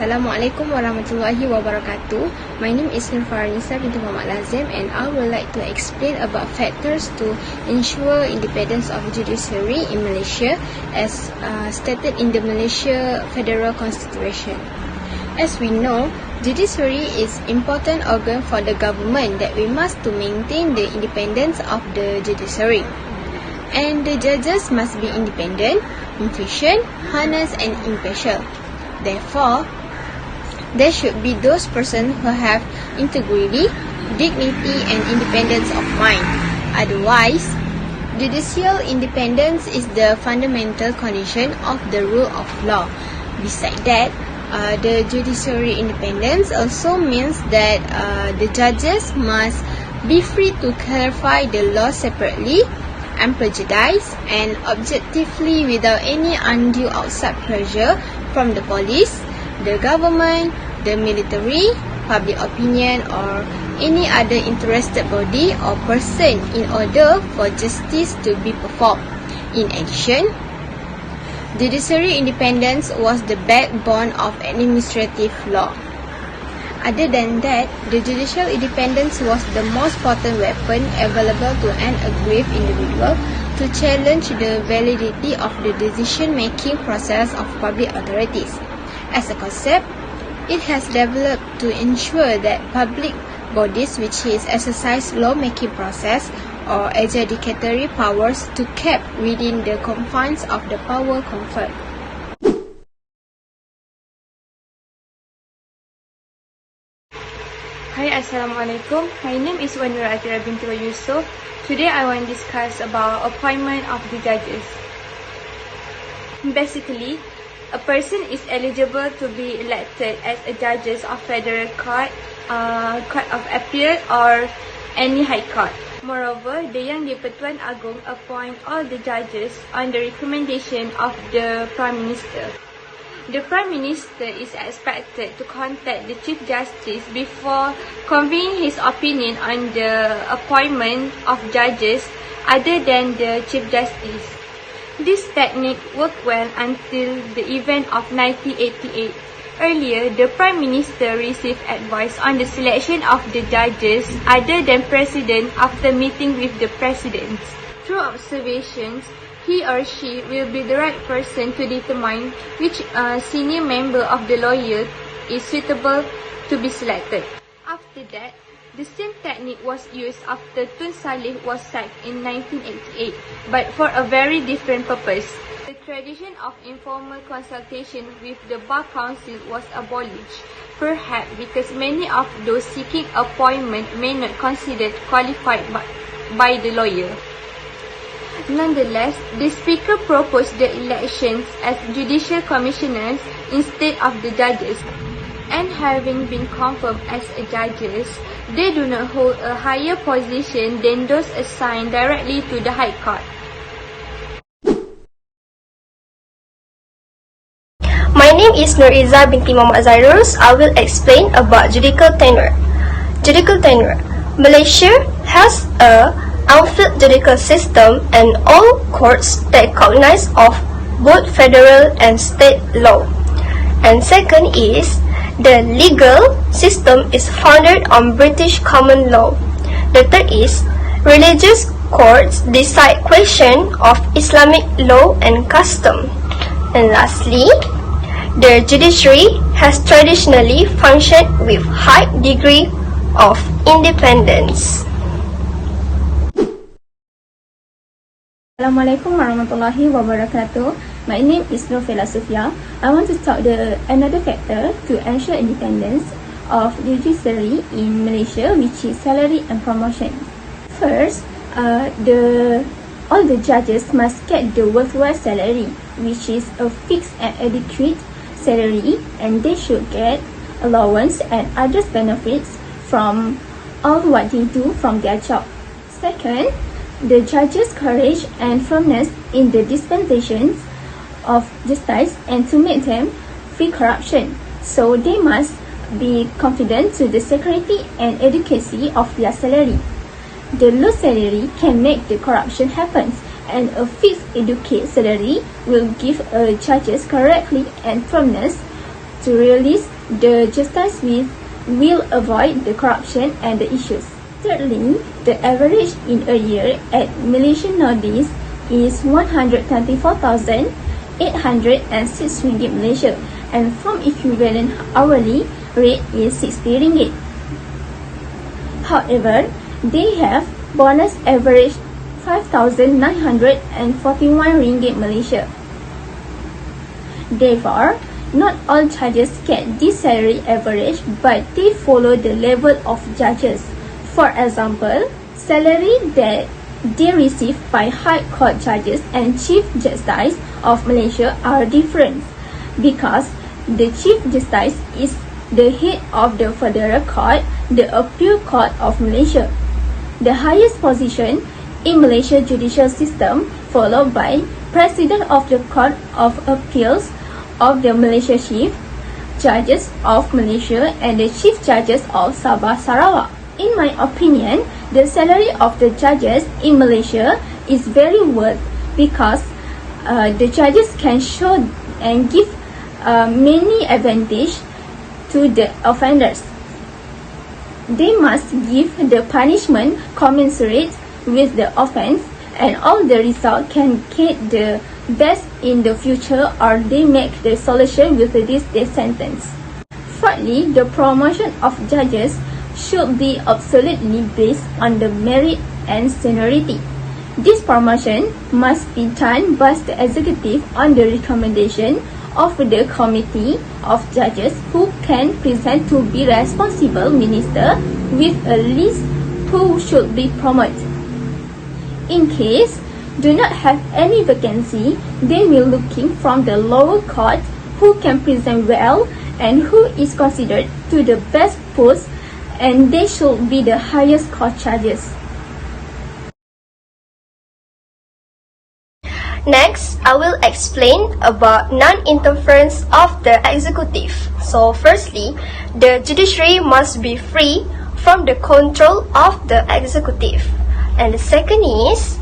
Assalamualaikum warahmatullahi wabarakatuh. My name is Seremban binti Muhammad Lazim, and I would like to explain about factors to ensure independence of judiciary in Malaysia as stated in the Malaysia Federal Constitution. As we know, judiciary is important organ for the government that we must to maintain the independence of the judiciary. And the judges must be independent, efficient, honest and impartial. Therefore, there should be those persons who have integrity, dignity and independence of mind. Otherwise, judicial independence is the fundamental condition of the rule of law. Besides that, the judiciary independence also means that the judges must be free to clarify the law separately, unprejudiced and objectively without any undue outside pressure from the police, the government, the military, public opinion or any other interested body or person in order for justice to be performed. In addition, judiciary independence was the backbone of administrative law. Other than that, the judicial independence was the most potent weapon available to an aggrieved individual to challenge the validity of the decision-making process of public authorities. As a concept, it has developed to ensure that public bodies which is exercise law-making process or adjudicatory powers to kept within the confines of the power conferred. Hi, Assalamualaikum. My name is Wanura Atira binti Yusuf. Today I want to discuss about appointment of the judges. Basically, a person is eligible to be elected as a judges of federal court, court of appeal or any high court. Moreover, the Yang di-Pertuan Agong appoint all the judges on the recommendation of the Prime Minister. The Prime Minister is expected to contact the Chief Justice before conveying his opinion on the appointment of judges other than the Chief Justice. This technique worked well until the event of 1988. Earlier, the Prime Minister received advice on the selection of the judges other than President after meeting with the Presidents. Through observations, he or she will be the right person to determine which senior member of the lawyer is suitable to be selected. After that, the same technique was used after Tun Salih was sacked in 1988, but for a very different purpose. The tradition of informal consultation with the Bar Council was abolished, perhaps because many of those seeking appointment may not considered qualified by the lawyer. Nonetheless, the Speaker proposed the elections as judicial commissioners instead of the judges, and having been confirmed as judges, they do not hold a higher position than those assigned directly to the High Court. My name is Nuriza binti Muhammad Zairus. I will explain about judicial tenure. Judicial tenure. Malaysia has a unfilled judicial system and all courts that cognize of both federal and state law. And second is, the legal system is founded on British common law. The third is, religious courts decide questions of Islamic law and custom. And lastly, the judiciary has traditionally functioned with high degree of independence. Assalamualaikum warahmatullahi wabarakatuh. My name is Nurfela Sufia. I want to talk another factor to ensure independence of judiciary in Malaysia, which is salary and promotion. First, all the judges must get the worthwhile salary, which is a fixed and adequate salary, and they should get allowance and other benefits from all what they do from their job. Second, the judges' courage and firmness in the dispensations of justice and to make them free corruption. So they must be confident to the security and adequacy of their salary. The low salary can make the corruption happen, and a fixed adequate salary will give judges correctly and firmness to release the justice will avoid the corruption and the issues. Thirdly, the average in a year at Malaysian nowadays is 124,806 ringgit Malaysia, and from equivalent hourly rate is 60 ringgit. However, they have bonus average 5,941 ringgit Malaysia. Therefore, not all judges get this salary average, but they follow the level of judges. For example, salary that they receive by High Court judges and Chief Justice of Malaysia are different, because the Chief Justice is the head of the Federal Court, the Appeal Court of Malaysia, the highest position in Malaysia judicial system, followed by President of the Court of Appeals of the Malaysia Chief Judges of Malaysia and the Chief Judges of Sabah Sarawak. In my opinion, the salary of the judges in Malaysia is very worth, because the judges can show and give many advantage to the offenders. They must give the punishment commensurate with the offense, and all the result can get the best in the future, or they make the solution with this death sentence. Fourthly, the promotion of judges should be absolutely based on the merit and seniority. This promotion must be done by the executive on the recommendation of the committee of judges, who can present to be responsible minister with a list who should be promoted. In case do not have any vacancy, they will looking from the lower court who can present well and who is considered to the best post, and they should be the highest court judges. Next, I will explain about non-interference of the executive. So firstly, the judiciary must be free from the control of the executive. And the second is,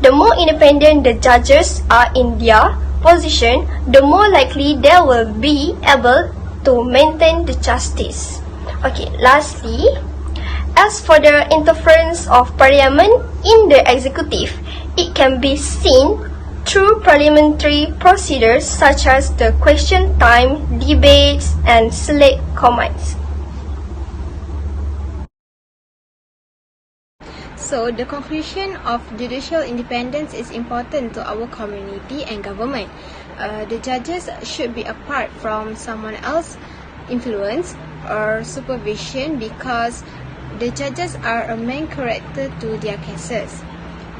the more independent the judges are in their position, the more likely they will be able to maintain the justice. Okay, lastly, as for the interference of parliament in the executive, it can be seen through parliamentary procedures such as the question time, debates, and select comments. So, the conclusion of judicial independence is important to our community and government. The judges should be apart from someone else's influence or supervision, because the judges are a main character to their cases.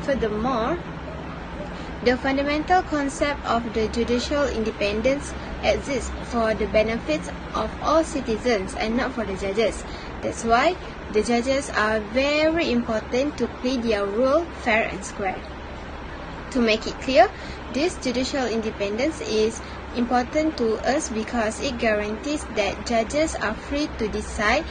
Furthermore, the fundamental concept of the judicial independence exists for the benefits of all citizens and not for the judges. That's why the judges are very important to play their role fair and square. To make it clear, this judicial independence is important to us because it guarantees that judges are free to decide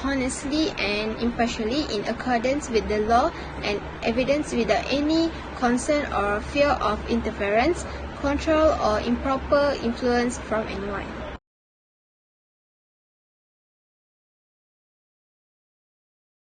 honestly and impartially in accordance with the law and evidence without any concern or fear of interference, control, or improper influence from anyone.